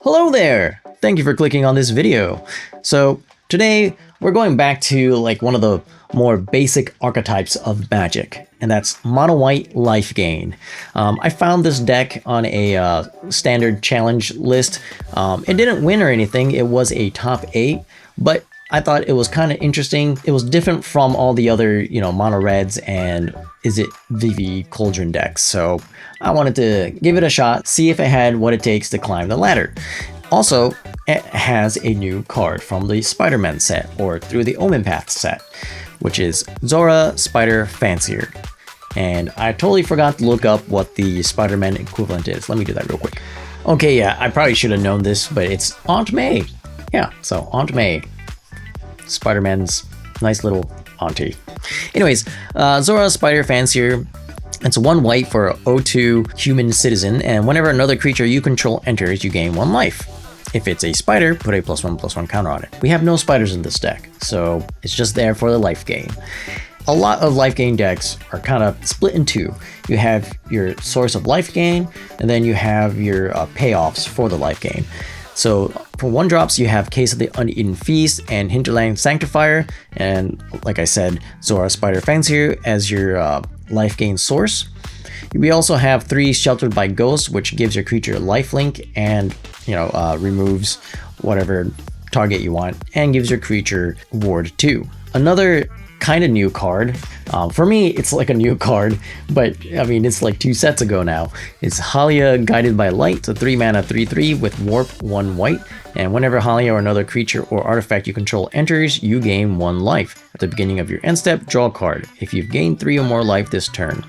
Hello there! Thank you for clicking on this video. So today we're going back to like one of the more basic archetypes of Magic, and that's mono white Lifegain. I found this deck on a standard challenge list. It didn't win or anything, it was a top 8, but I thought it was kind of interesting. It was different from all the other, mono reds and is it VV Cauldron decks. So I wanted to give it a shot, see if it had what it takes to climb the ladder. Also, it has a new card from the Spider-Man set, or Through the Omen Path set, which is Zora Spider Fancier. And I totally forgot to look up what the Spider-Man equivalent is. Let me do that real quick. Okay, yeah, I probably should have known this, but it's Aunt May. Yeah, so Aunt May. Spider-Man's nice little auntie. Anyways, Zora Spider Fancier. It's 1 white for 0/2 human citizen, and whenever another creature you control enters, you gain 1 life. If it's a spider, put a +1/+1 counter on it. We have no spiders in this deck, so it's just there for the life gain. A lot of life gain decks are kind of split in two. You have your source of life gain, and then you have your payoffs for the life gain. So for 1-drops, you have Case of the Uneaten Feast and Hinterland Sanctifier, and like I said, Zora Spider Fancier as your life gain source. We also have 3 Sheltered by Ghosts, which gives your creature lifelink and removes whatever target you want, and gives your creature Ward 2. Another kind of new card. For me, it's like a new card, but I mean, it's like 2 sets ago now. It's Halia Guided by Light. It's a 3 mana 3/3 with Warp 1 white. And whenever Halia or another creature or artifact you control enters, you gain 1 life. At the beginning of your end step, draw a card if you've gained 3 or more life this turn.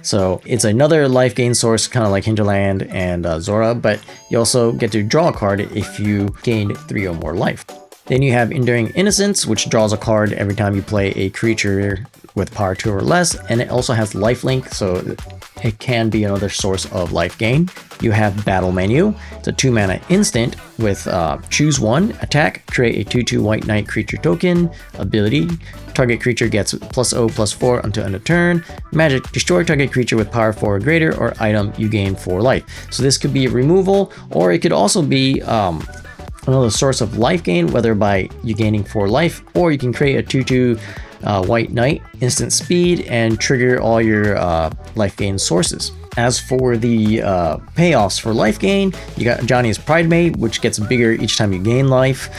So it's another life gain source, kind of like Hinterland and Zora, but you also get to draw a card if you gained 3 or more life. Then you have Enduring Innocence, which draws a card every time you play a creature with power 2 or less, and it also has lifelink, so it can be another source of life gain. You have Battle Menu. It's a 2 mana instant with choose 1, attack, create a 2/2 white knight creature token, ability, target creature gets +0/+4 until end of turn, magic, destroy target creature with power 4 or greater, or item, you gain 4 life. So this could be a removal, or it could also be another source of life gain, whether by you gaining 4 life, or you can create a 2/2 white knight, instant speed, and trigger all your life gain sources. As for the payoffs for life gain, you got Johnny's Pridemate, which gets bigger each time you gain life.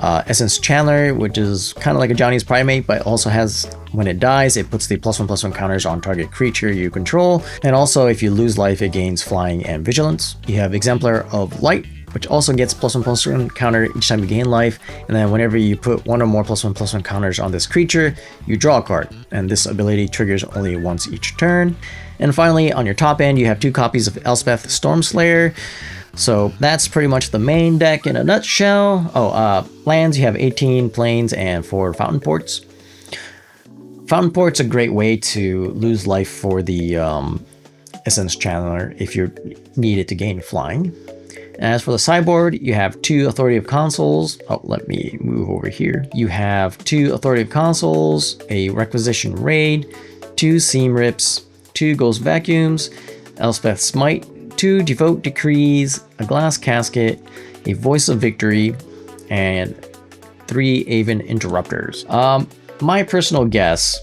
Essence Channeler, which is kind of like a Johnny's Pridemate, but also has, when it dies, it puts the +1/+1 counters on target creature you control. And also, if you lose life, it gains flying and vigilance. You have Exemplar of Light, which also gets +1/+1 counter each time you gain life, and then whenever you put 1 or more +1/+1 counters on this creature, you draw a card, and this ability triggers only once each turn. And finally, on your top end, you have 2 copies of Elspeth Stormslayer. So that's pretty much the main deck in a nutshell. Lands, you have 18 plains and 4 Fountain Ports. Fountain Port's a great way to lose life for the Essence Channeler if you need it to gain flying. As for the sideboard, you have 2 Authoritative Consoles. Let me move over here. You have 2 Authoritative Consoles, a Requisition Raid, 2 Seam Rips, 2 Ghost Vacuums, Elspeth Smite, 2 Devote Decrees, a Glass Casket, a Voice of Victory, and 3 Aven Interrupters. My personal guess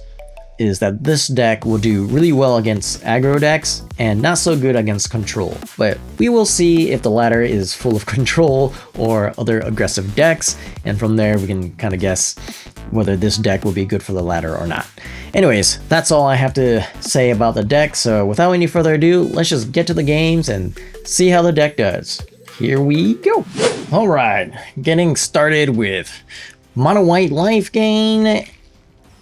is that this deck will do really well against aggro decks and not so good against control. But we will see if the ladder is full of control or other aggressive decks, and from there we can kind of guess whether this deck will be good for the ladder or not. Anyways, that's all I have to say about the deck, so without any further ado, let's just get to the games and see how the deck does. Here we go! Alright, getting started with mono white life gain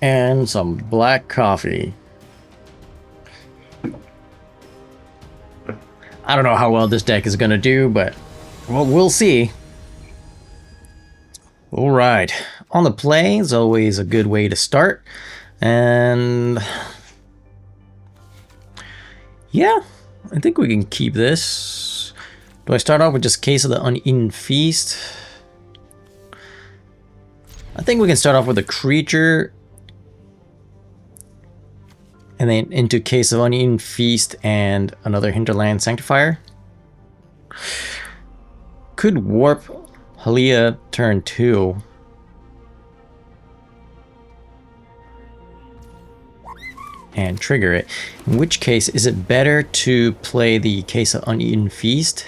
and some black coffee. I don't know how well this deck is gonna do, but well, we'll see. Alright, on the play is always a good way to start, and yeah, I think we can keep this. Do I start off with just Case of the Uneaten Feast? I think we can start off with a creature, and then into Case of Uneaten Feast and another Hinterland Sanctifier. could warp Halia turn 2. And trigger it. In which case, is it better to play the Case of Uneaten Feast?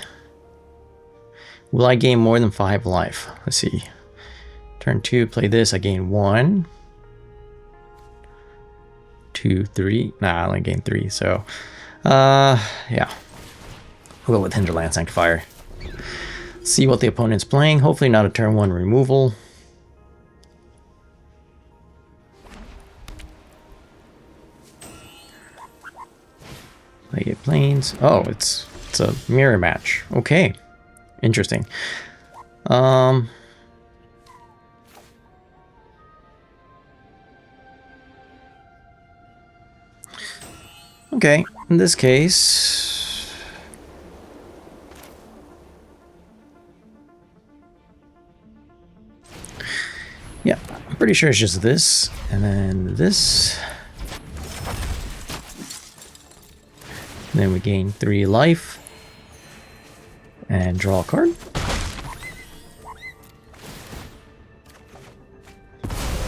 Will I gain more than 5 life? Let's see. Turn 2, play this, I gain 1. 2, 3. Nah, I only gain 3, so... yeah. We'll go with Hinterland Sanctifier. See what the opponent's playing. Hopefully not a turn 1 removal. Play it planes. Oh, it's a mirror match. Okay. Interesting. Okay, in this case... yeah, I'm pretty sure it's just this, and then this. And then we gain 3 life. And draw a card.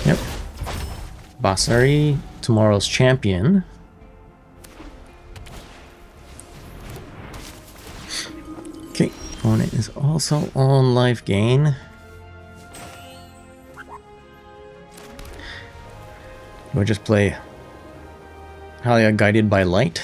Yep. Basari, tomorrow's champion. Okay, opponent is also on Lifegain. We'll just play Halia Guided by Light.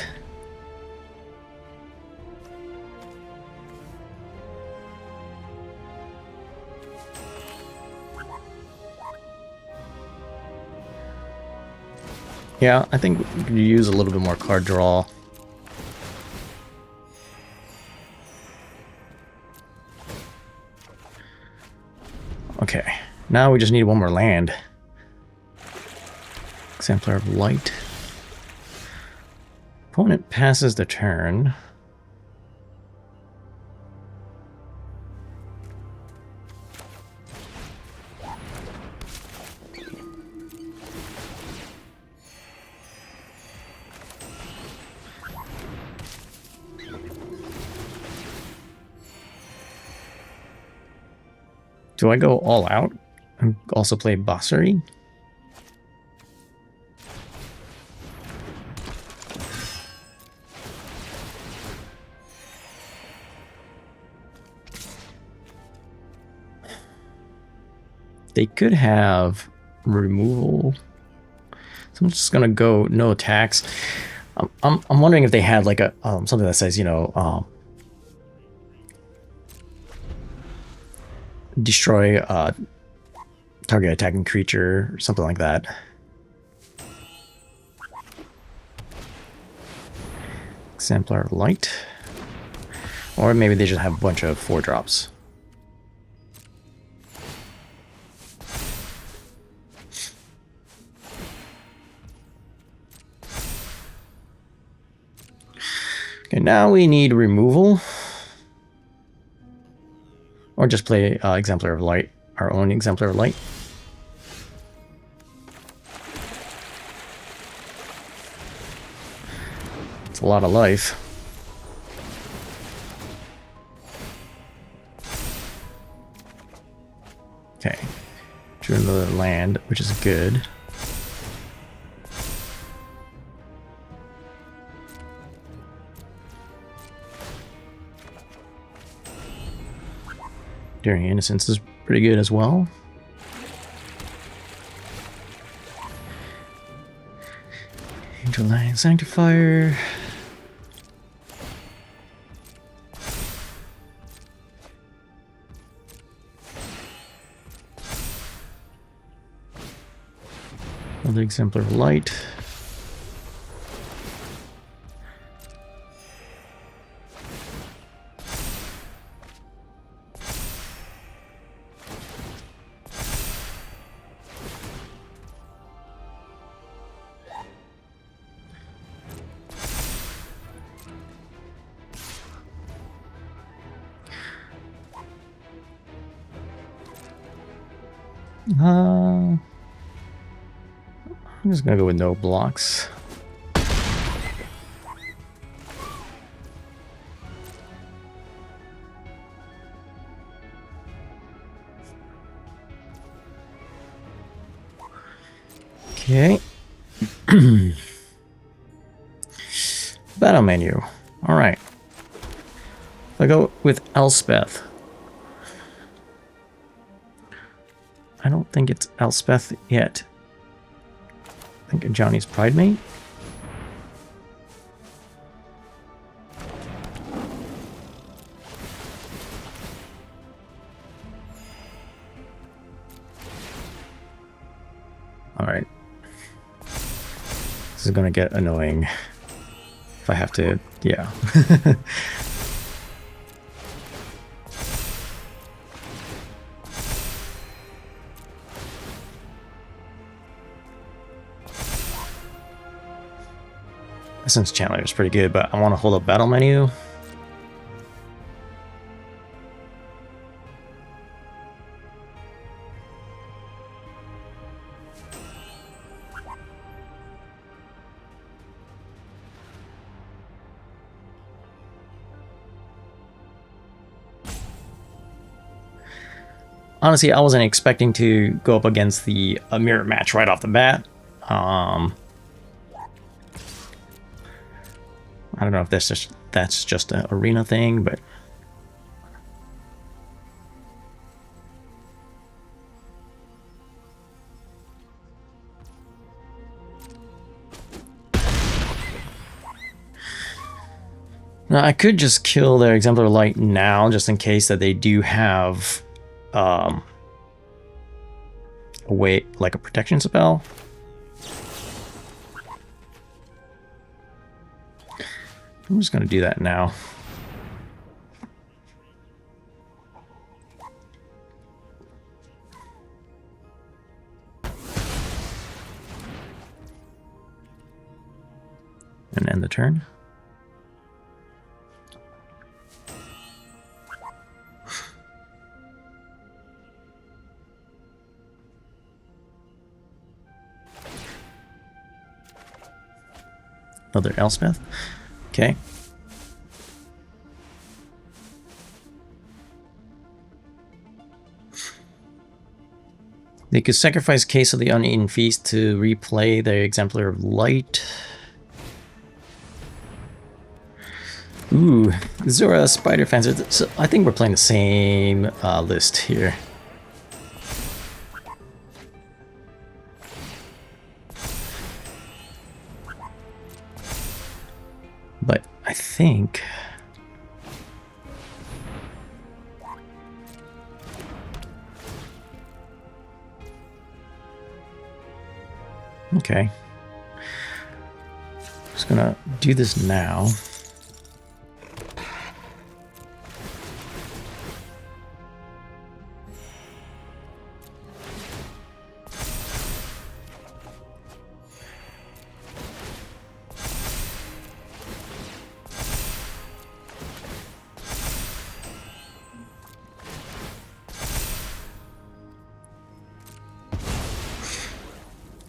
Yeah, I think we could use a little bit more card draw. Okay, now we just need one more land. Exemplar of Light. Opponent passes the turn. Do I go all out and also play Basari? They could have removal. So I'm just gonna go no attacks. I'm wondering if they had like a something that says, you know, destroy target attacking creature or something like that. Exemplar of Light. Or maybe they just have a bunch of 4-drops. Okay, now we need removal. Or just play Exemplar of Light, our own Exemplar of Light. It's a lot of life. Okay. Drew another land, which is good. Enduring Innocence is pretty good as well. Hinterland Sanctifier. Another Exemplar of Light. I'm just gonna go with no blocks. Okay. Battle menu. All right. If I go with Elspeth. I don't think it's Elspeth yet. I think Johnny's Pride Mate. All right. This is gonna get annoying if I have to, yeah. Essence Chandler is pretty good, but I want to hold up battle menu. Honestly, I wasn't expecting to go up against the mirror match right off the bat. I don't know if that's just an arena thing, but now I could just kill their Exemplar Light now, just in case that they do have a way, like a protection spell. I'm just gonna do that now. And end the turn. Another Elspeth. Okay. They could sacrifice Case of the Uneaten Feast to replay their Exemplar of Light. Ooh, Zora Spider Fencer. So I think we're playing the same list here. But I think... Okay. Just gonna do this now.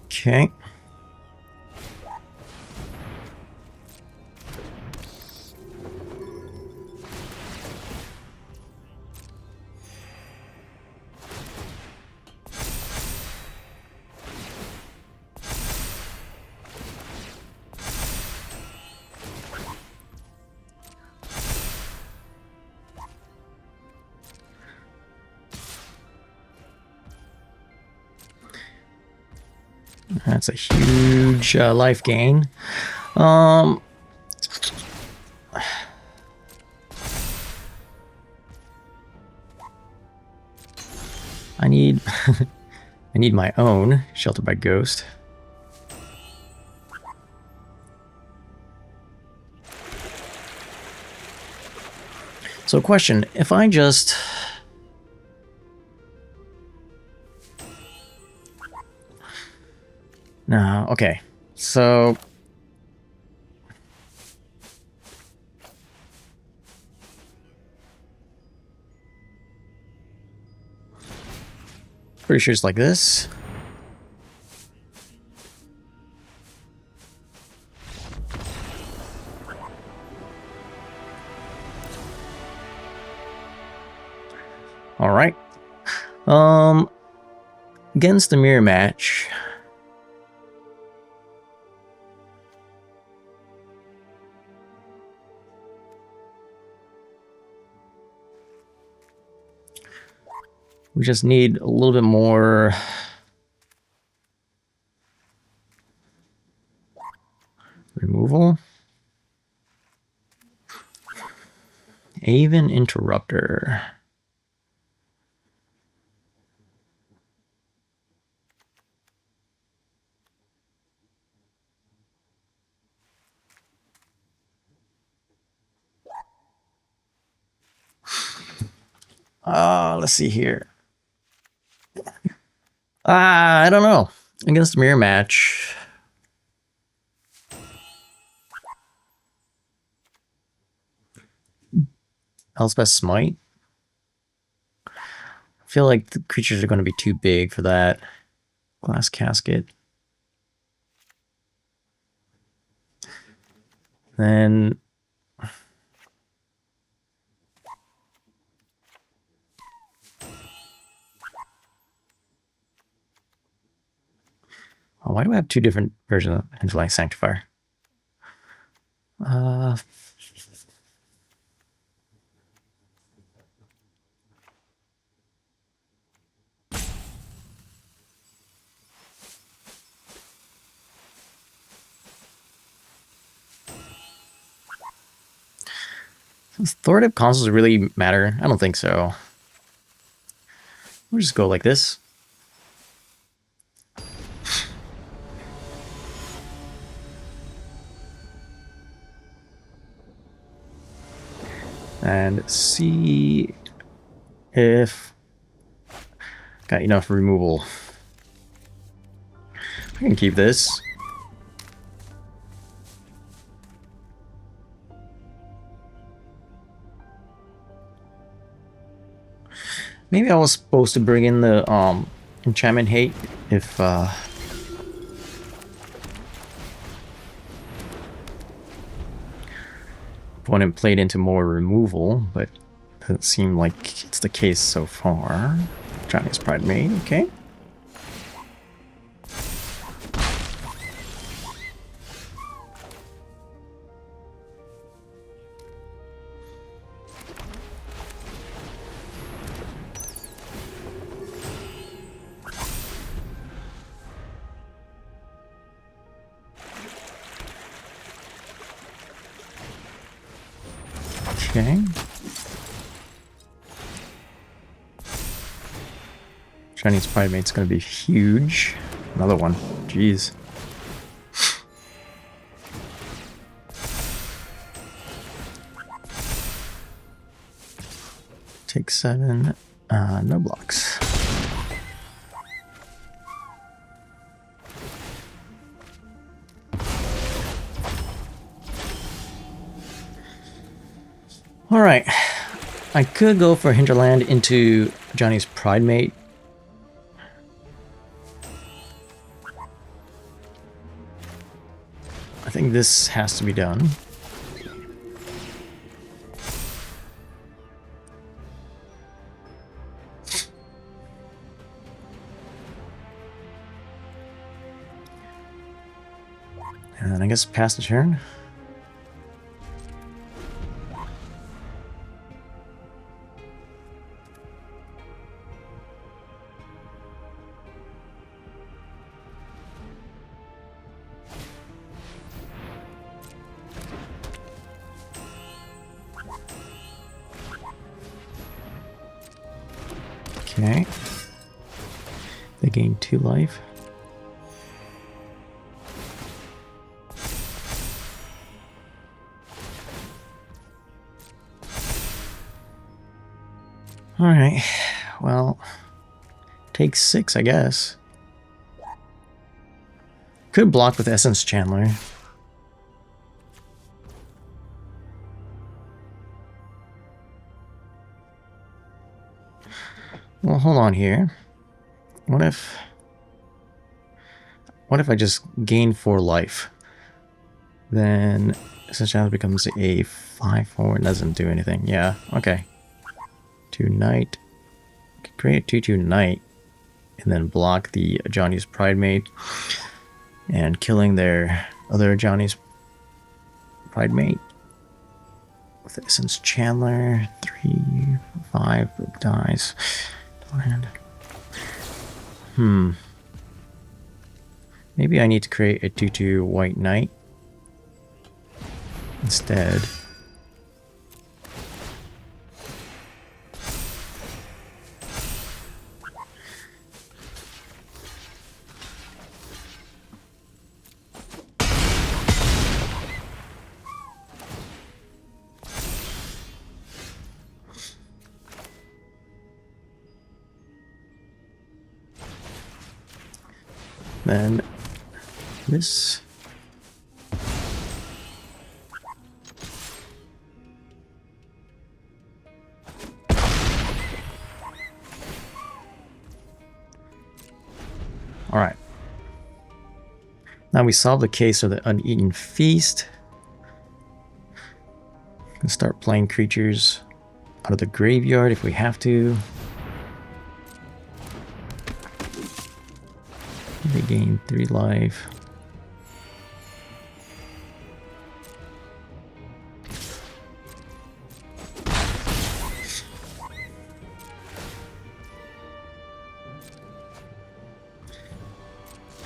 Okay. That's a huge life gain. I need I need my own Sheltered by Ghost. So question, if I just no, okay. So pretty sure it's like this. All right. Against the mirror match, We just need a little bit more removal. Aven Interrupter. Let's see here. I don't know. Against mirror match. Elspeth Smite. I feel like the creatures are going to be too big for that. Glass Casket. Then why do I have two different versions of Hinterland Sanctifier? Does authoritative consoles really matter? I don't think so. We'll just go like this. And see if got enough removal. I can keep this. Maybe I was supposed to bring in the enchantment hate if opponent played into more removal, but doesn't seem like it's the case so far. Johnny's Pride Maid, okay. Okay. Chinese Pride Mate's gonna be huge. Another one. Jeez. Take 7. No blocks. Alright. I could go for Hinterland into Johnny's Pride Mate. I think this has to be done. And then I guess pass the turn. Okay. They gain 2 life. Alright. Well, take 6, I guess. Could block with Essence Chandler. Well, hold on here. What if I just gain 4 life? Then Essence Chandler becomes a 5/4 and doesn't do anything. Yeah, okay. 2 Knight. Create 2/2 Knight and then block the Johnny's Pride Mate and killing their other Johnny's Pride Mate with Essence Chandler. 3, 5 dies. Land. Maybe I need to create a 2/2 white knight instead. Then this. All right. Now we solve the case of the uneaten feast. And start playing creatures out of the graveyard if we have to. They gain 3 life.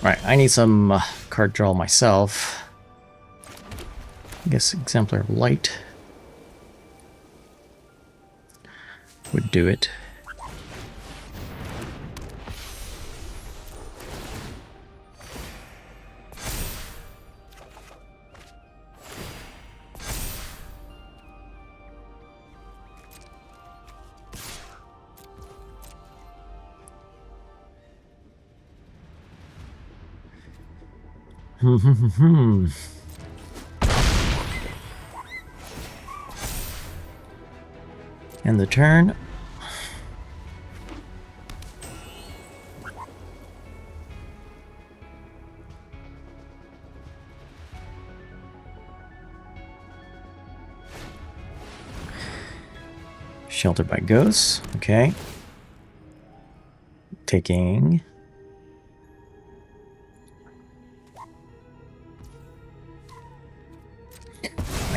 Right, I need some card draw myself. I guess Exemplar of Light would do it. And the turn. Sheltered by ghosts. Okay. Taking.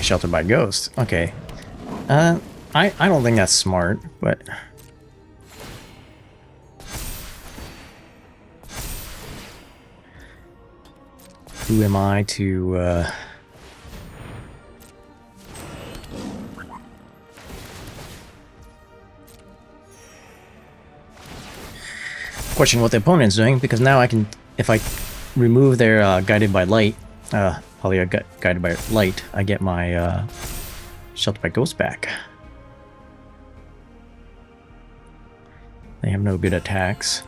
Sheltered by ghosts. Okay. I don't think that's smart, but who am I to question what the opponent's doing, because now I can, if I remove their guided by light, probably guided by light, I get my sheltered by ghost back. They have no good attacks.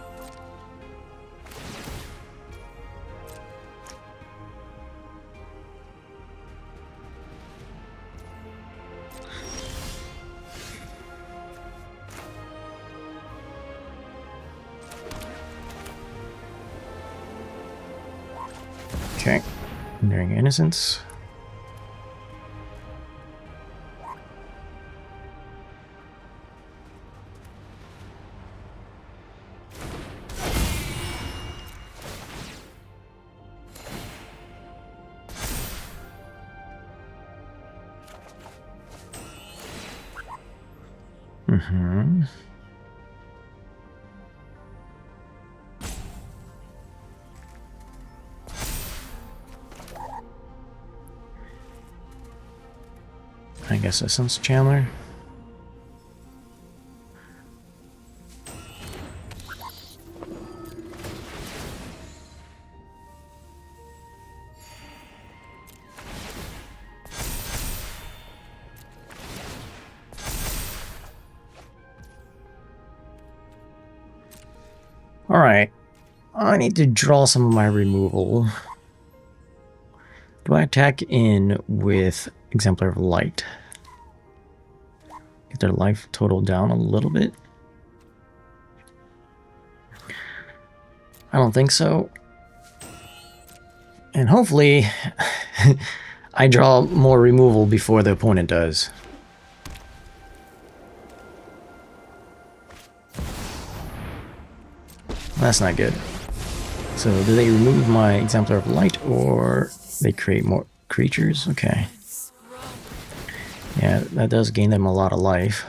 Okay, Enduring Innocence. I guess Essence Chandler. Alright, I need to draw some of my removal. Do I attack in with Exemplar of Light? Get their life total down a little bit? I don't think so. And hopefully, I draw more removal before the opponent does. That's not good. So do they remove my Exemplar of Light, or they create more creatures? Okay. Yeah, that does gain them a lot of life.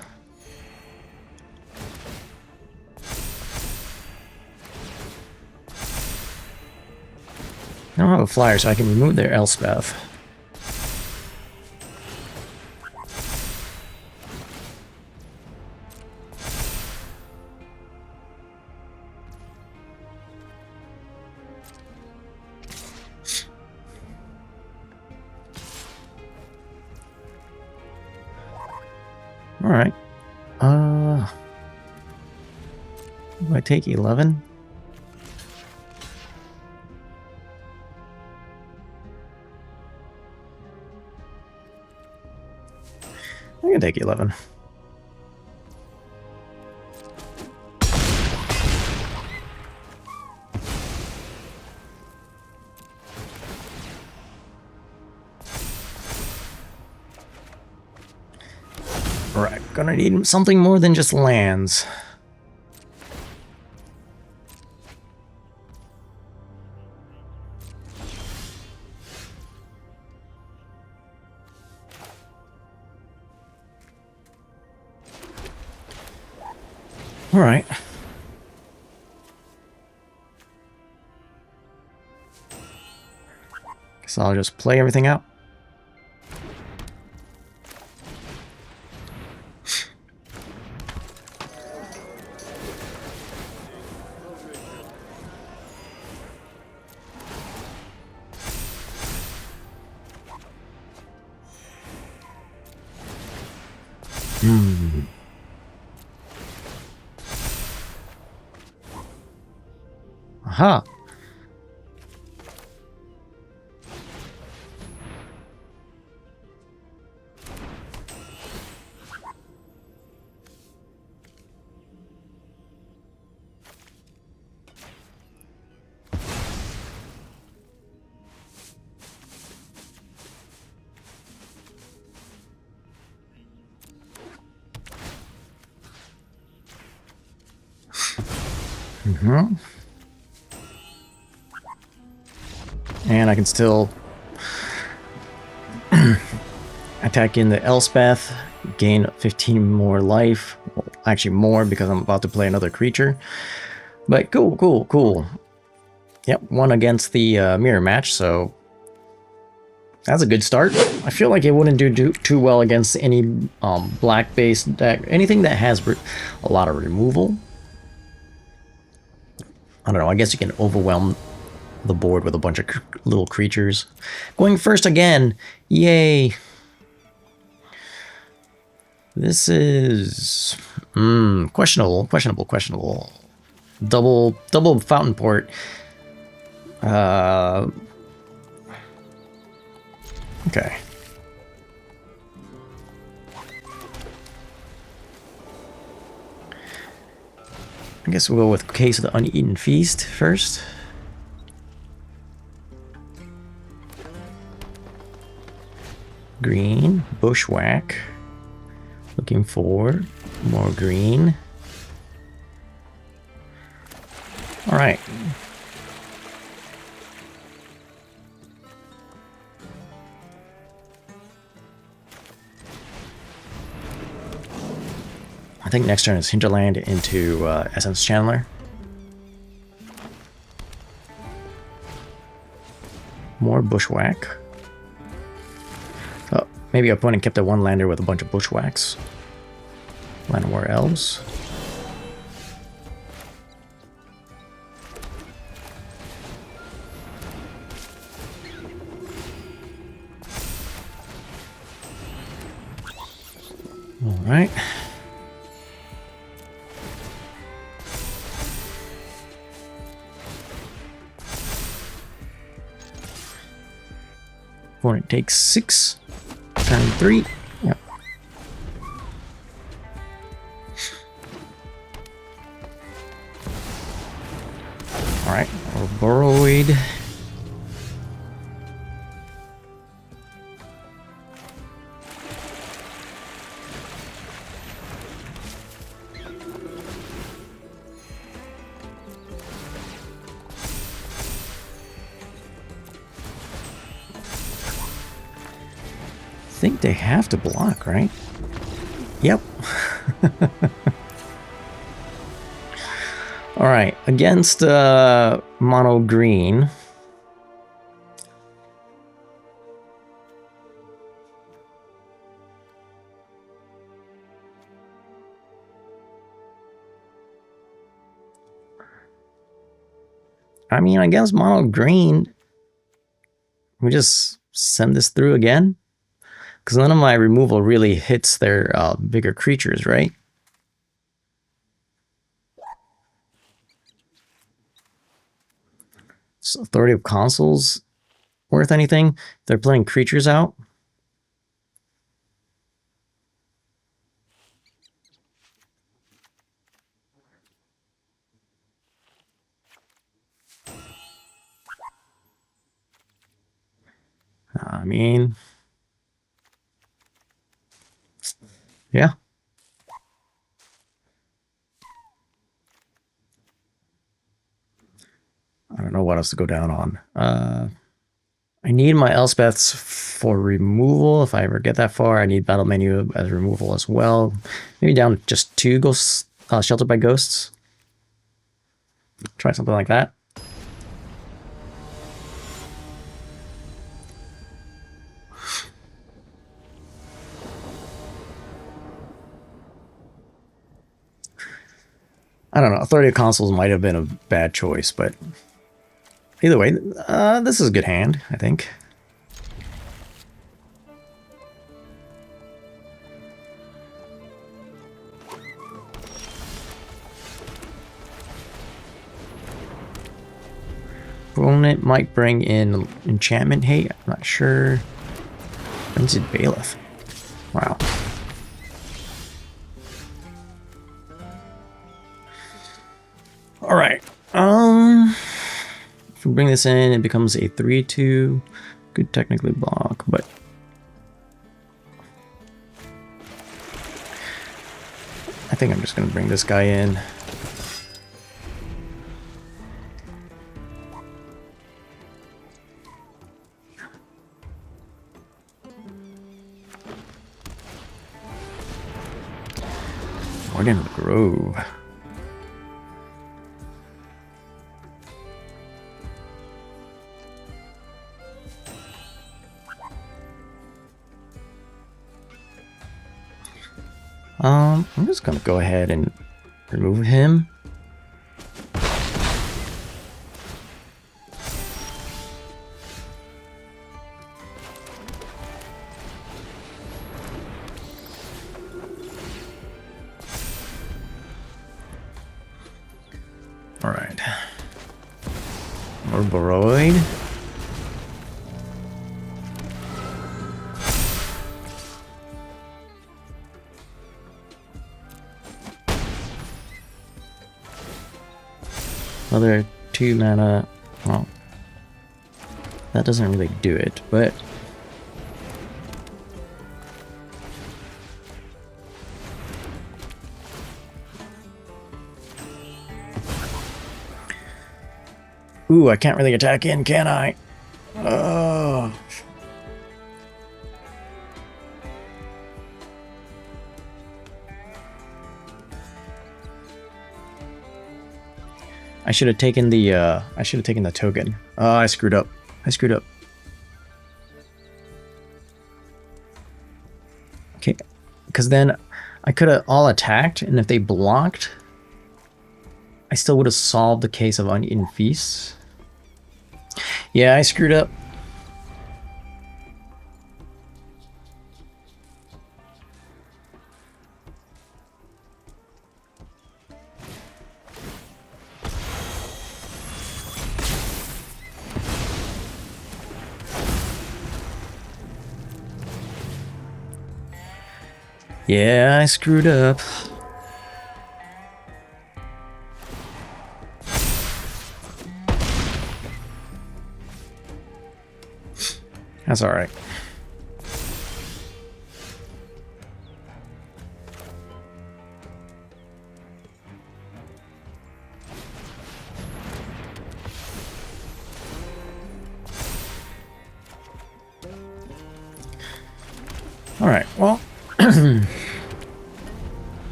I don't have a flyer, so I can remove their Elspeth. All right. Do I take 11? I'm gonna take 11. Alright, gonna need something more than just lands. Alright. Guess I'll just play everything out. Aha. And I can still attack in the Elspeth, gain 15 more life. Well, actually more because I'm about to play another creature. But cool. Yep, one against the mirror match, so that's a good start. I feel like it wouldn't do too well against any black-based deck, anything that has a lot of removal. I don't know, I guess you can overwhelm the board with a bunch of little creatures. Going first again, yay! This is questionable. Double fountain port. Okay. I guess we'll go with Case of the Uneaten Feast first. Green, Bushwhack. Looking for more green. All right. I think next turn is Hinterland into Essence Channeler. More Bushwhack. Oh, maybe opponent kept a one lander with a bunch of Bushwhacks. Llanowar Elves. All right. Opponent takes 6. Turn 3. Yep. Alright, or Burroid. I think they have to block, right? Yep. All right, against mono green. I mean, I guess mono green. We just send this through again? Because none of my removal really hits their bigger creatures, right? So Authority of Consuls worth anything? They're playing creatures out. I mean, yeah. I don't know what else to go down on. I need my Elspeths for removal. If I ever get that far, I need battle menu as removal as well. Maybe down just 2 ghosts, sheltered by ghosts. Try something like that. I don't know. Authority of Consuls might have been a bad choice, but either way, this is a good hand, I think. Opponent might bring in enchantment hate. I'm not sure. Brings in Bailiff. Wow. All right. If we bring this in, it becomes a 3/2. Could technically block, but I think I'm just gonna bring this guy in. Guardian of the Grove. I'm just gonna go ahead and remove him. All right. More Boroid. Another 2 mana. Well, that doesn't really do it, but ooh, I can't really attack in, can I? Oh. I should have taken the token. Oh, I screwed up. Okay, because then I could have all attacked, and if they blocked, I still would have solved the case of Onion Feast. Yeah, I screwed up. Yeah, I screwed up. That's all right. All right, well.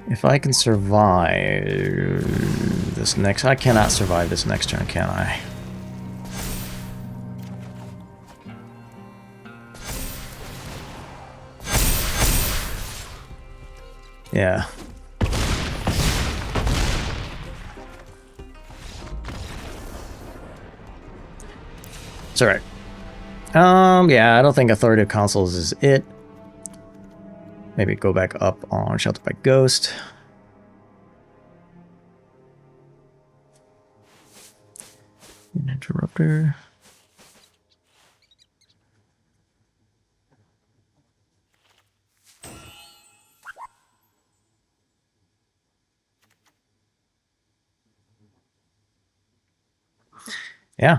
If I can survive this next... I cannot survive this next turn, can I? Yeah. It's alright. Yeah, I don't think authoritative consoles is it. Maybe go back up on Shelter by Ghost. An interrupter. Yeah.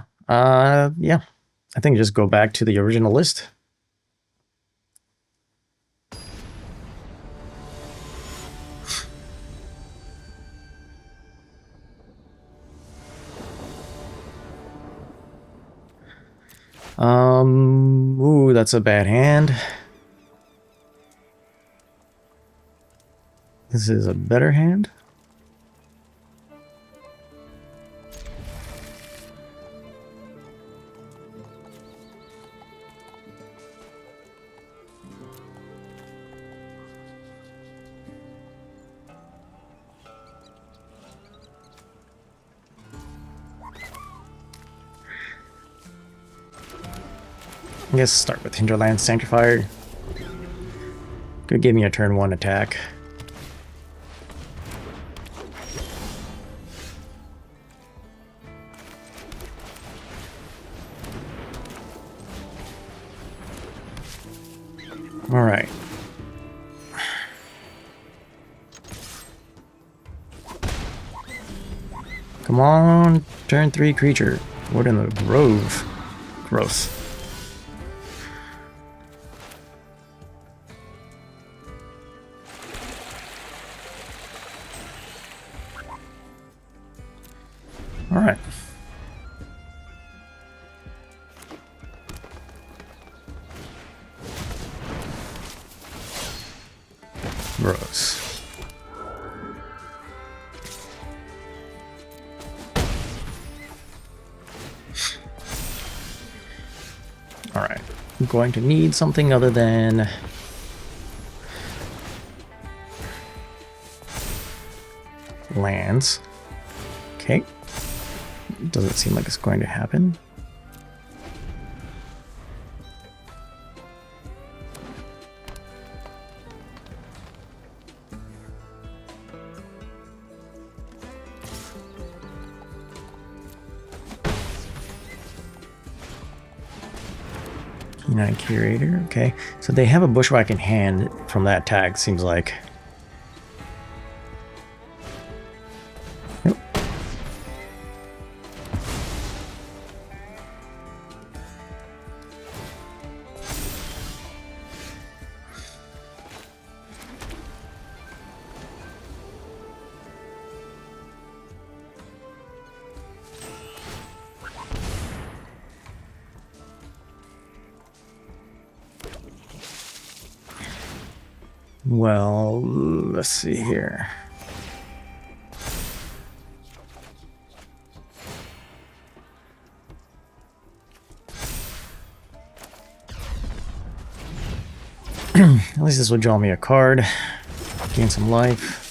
Yeah. I think just go back to the original list. Ooh, that's a bad hand. This is a better hand. I guess start with Hinterland Sanctifier. Could give me a turn 1 attack. Alright. Come on, turn 3 creature. What in the grove? Gross. Alright. Gross. Alright. I'm going to need something other than lands. Okay. Doesn't seem like it's going to happen. United Curator, okay. So they have a Bushwhack in hand from that tag, seems like. Yep. Well, let's see here. At least this will draw me a card, gain some life.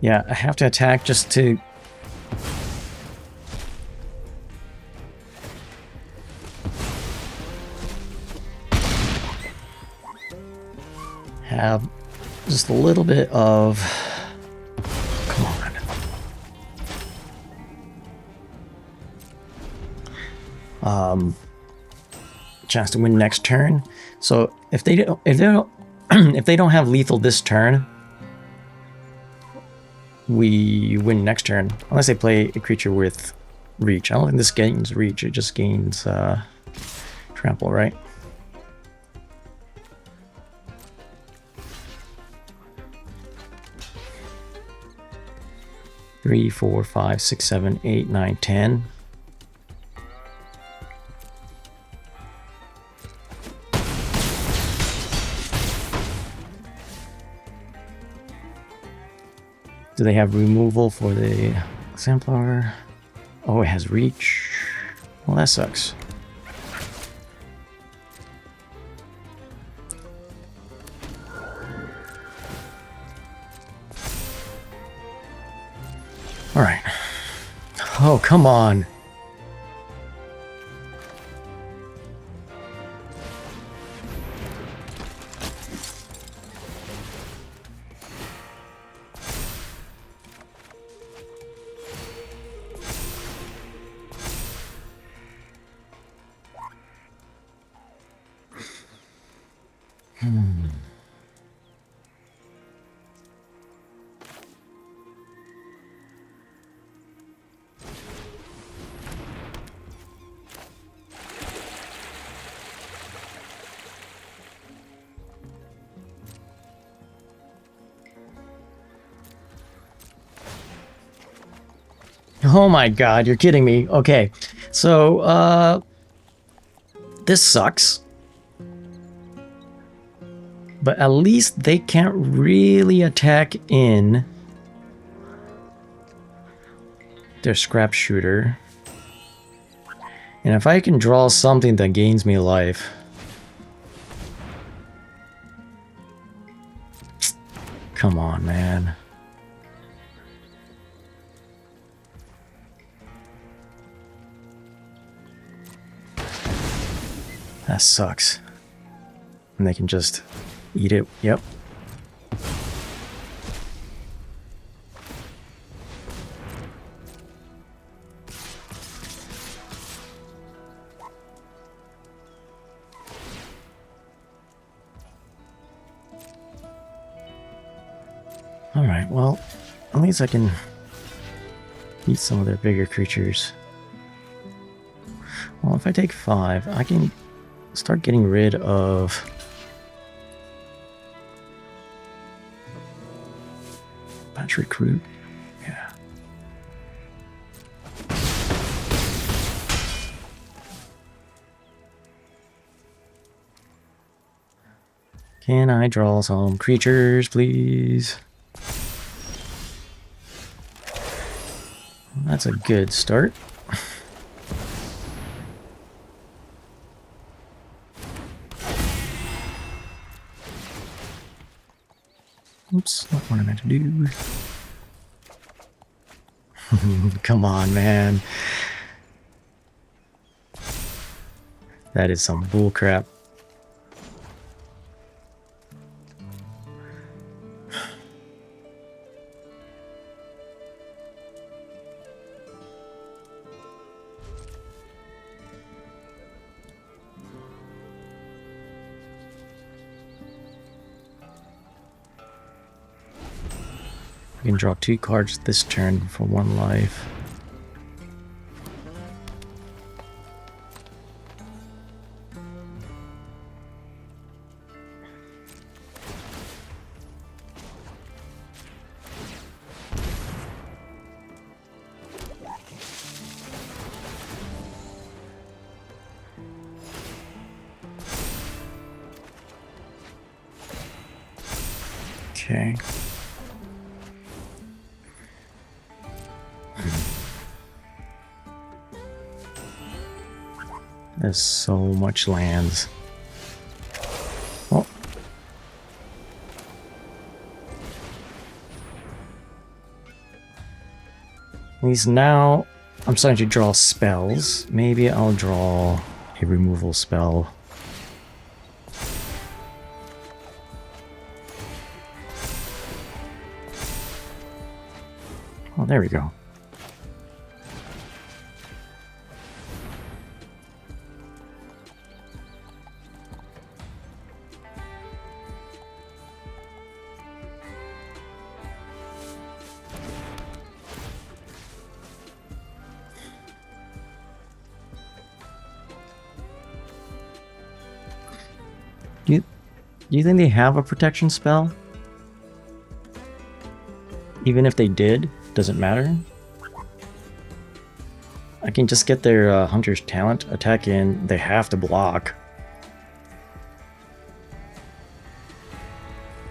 Yeah, I have to attack just to have just a little bit of, come on, chance to win next turn. So if they don't if they don't have lethal this turn, we win next turn, unless they play a creature with reach. I don't think this gains reach, it just gains trample, right? Three, 4, 5, 6, 7, 8, 9, 10. Do they have removal for the Exemplar? Oh, it has reach. Well, that sucks. All right. Oh, come on. Oh my god, you're kidding me. Okay, so, this sucks. But at least they can't really attack in their scrap shooter. And if I can draw something that gains me life... Come on, man. That sucks. And they can just eat it. Yep. Alright, well, at least I can eat some of their bigger creatures. Well, if I take 5, I can start getting rid of... Batch recruit? Yeah. Can I draw some creatures, please? That's a good start. Oops, not what I meant to do. Come on, man. That is some bullcrap. I can draw 2 cards this turn for 1 life. Okay. There's so much lands. Oh. At least now I'm starting to draw spells. Maybe I'll draw a removal spell. Oh, there we go. Do you think they have a protection spell? Even if they did, does it matter? I can just get their Hunter's Talent attack in. They have to block.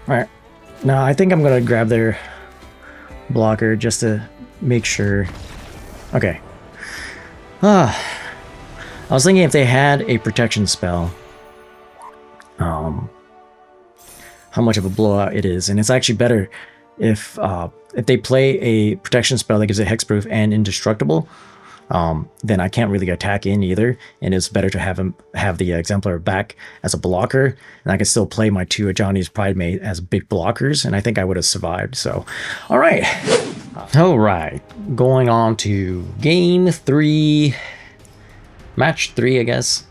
Alright. Now I think I'm gonna grab their blocker just to make sure. Okay. I was thinking if they had a protection spell, how much of a blowout it is, and it's actually better if they play a protection spell that gives it hexproof and indestructible. Then I can't really attack in either, and it's better to have the exemplar back as a blocker, and I can still play my 2 Ajani's Pridemate as big blockers, and I think I would have survived. So, all right, going on to game 3, match 3, I guess.